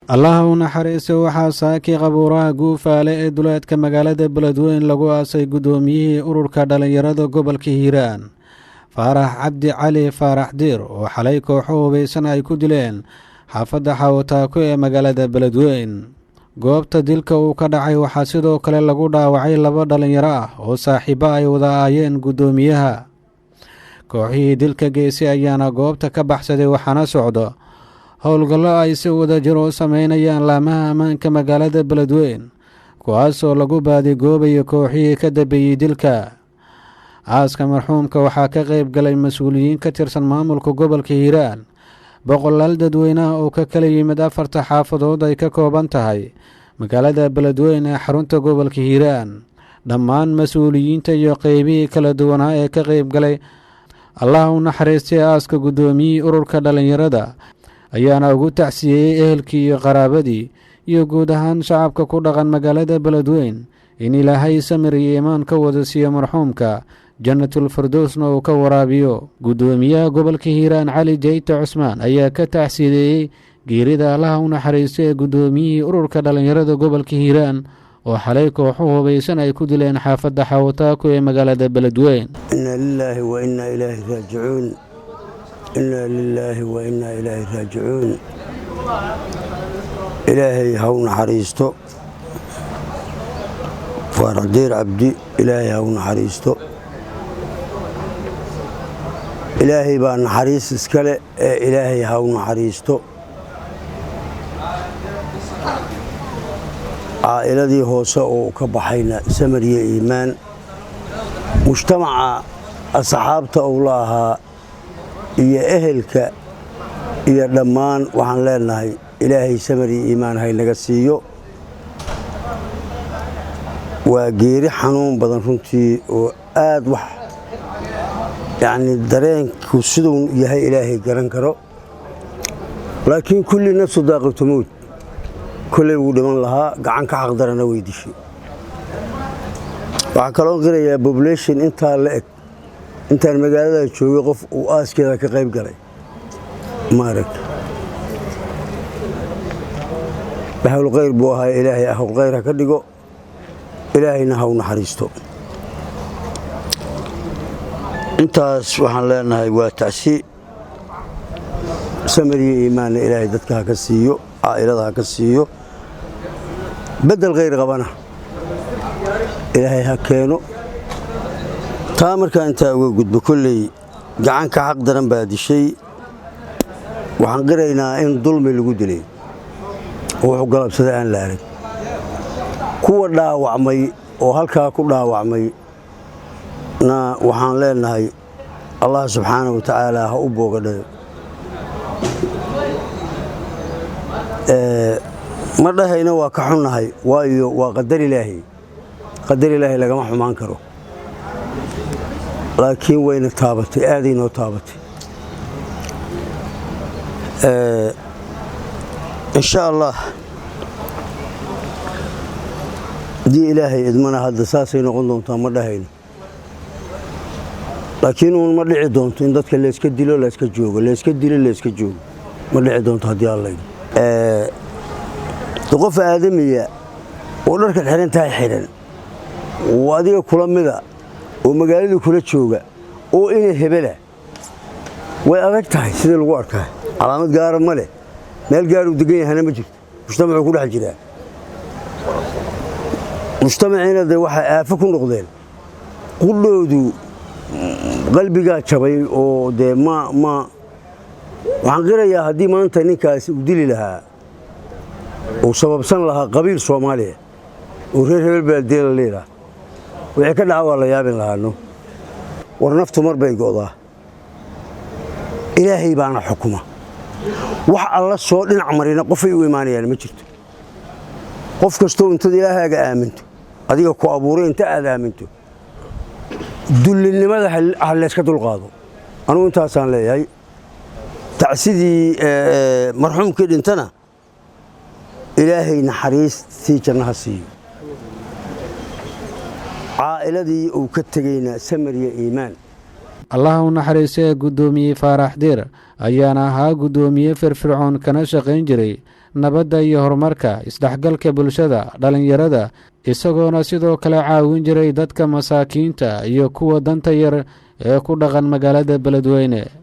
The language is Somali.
allah u naxariisto waxaa saaki qabuuraha guufaale ee duleedka magaalada beledweyn lagu aasay guddoomiyihii ururka dhallinyarada gobolka hiiraan faarax cabdi cali faarax diir oo xalay kooxo hubaysan ay ku dileen xaafadda xawataako ee magaalada beledweyn. goobta dilka uu ka dhacay waxaa sidoo kale lagu dhaawacay 2 dhallinyaro ah oo saaxiibo ay wada aayeen guddoomiyaha. kooxihii dilka geesi ayaana goobta ka baxsaday waxaana socdo howlgallo ay si wada jir u sameynayaan laamaha ammaanka magaalada beledweyn kuwaasoo lagu baadigoobayo kooxihii ka dambeeyey dilka. aaska marxuumka waxaa ka qayb galay mas-uuliyiin ka tirsan maamulka gobolka hiiraan, boqolaal dadweynaha oo ka kala yimid 4 xaafadood ay ka kooban tahay magaalada beledweyn ee xarunta gobolka hiiraan. dhammaan mas-uuliyiinta iyo qeybihii kala duwanaa ee ka qayb galay allah u naxariistay aaska guddoomiyihii ururka dhallinyarada ayaana ugu tacsiyeeyey ehelkii iyo qaraabadii iyo guud ahaan shacabka ku dhaqan magaalada beledweyn in ilaahay samir iyo iimaan ka wada siiyo marxuumka, jannatul firdowsna uu ka waraabiyo. guddoomiyaha gobolka hiiraan cali jeyte cusmaan ayaa ka tacsiyeeyey geerida allaha u naxariistay ee guddoomiyihii ururka dhallinyarada gobolka hiiraan oo xalay kooxo hubaysan ay ku dileen xaafadda xawataako ee magaalada beledweyn. inna lilaahi wa inna ilaahi raajicuun. inna lilaahi wa inna ilaahi raajicuun. ilaahay ha u naxariisto faarax diir cabdi, ilaahay ha u naxariisto. ilaahay baa naxariis iskale ee ilaahay ha u naxariisto. caa'iladii hoose oo ka baxayna samir iyo iimaan, mujtamaca asxaabta uu la ahaa iyo ehelka iyo dhammaan waxaan leenahay ilaahay samir iyo iimaan haynaga siiyo. waa geeri xanuun badan runtii oo aad wax yacni dareenku siduu yahay ilaahay garan karo, laakiin kulli nafsu daaqatu mowt, kolley wuu dhiman lahaa, gacan ka xaqdarana way dishay. waxaa kaloo qirayaa population intaa la eg intaan magaalada joogay qof uu aaskeeda ka qayb galay maarag. hawl khayr buu ahaa, ilaahay hawl khayr ha ka dhigo, ilaahayna ha u naxariisto. intaas waxaan leenahay waa tacsi, samir iyo iimaanna ilaahay dadka ha ka siiyo, caa'ilada ha ka siiyo, bedel khayr qabana ilaahay ha keeno. taa markaa intaa uga gudbo, kolley gacan ka xaq daran baa dishay. waxaan qiraynaa in dulmi lagu dilay oo wuxuu galabsaday aan la arag. kuwa dhaawacmay oo halkaa ku dhaawacmay na waxaan leenahay allah subxaanahu wa tacaala ha u boogadhayo. ma dhahayna waa ka xunnahay, waayo waa qadar ilaahay. qadar ilaahay lagama xumaan karo, laakiin wayna taabatay, aaday noo taabatay. insha allah haddii ilaahay idmana hadda saasay noqon doontaa ma dhahayno, laakiin uun ma dhici doonto in dadka layska dilo layska joogo, layska dilo layska joogo, ma dhici doonto haddii alla yidhi. qof aadamiya oo dharkan xiran tahay xiran oo adiga kula mida oo magaalada kula jooga oo ina hebela way adag tahay sidii lagu arkaa. calaamad gaara ma leh, meel gaar uu degan yahana ma jirto, mujtamacu ku dhex jiraa. mujtamaciina dee waxay aafo ku noqdeen, qudhoodu qalbigaa jabay oo dee waxaan qirayaa haddii maanta ninkaasi uu dili lahaa uu sababsan lahaa qabiil Soomaaliya oo reer hebel baaldeel leeyahay, wixii ka dhaca waa la yaabin lahaano. war naftu mar bay go'daa, ilaahay baana xukuma. wax alla soo dhinac marina qofay u imaanayaan ma jirto. qof kastoo inta ilaahaaga aaminto, adiga ku abuuray inta aad aaminto, dullinimada ha la iska dulqaado. anigu intaasaan leeyahay. tacsidii marxuumkii dhintana ilaahay naxariistii jannaha siiyo. caa'iladii uu ka tegayna samir iyo iimaan. allah u naxariistay guddoomiye faarax diir ayaana ahaa guddoomiye firfircoon kana shaqayn jiray nabadda iyo horumarka isdhexgalka bulshada dhalinyarada, isagoona sidoo kale caawin jiray dadka masaakiinta iyo kuwa danta yar ee ku dhaqan magaalada Beledweyne.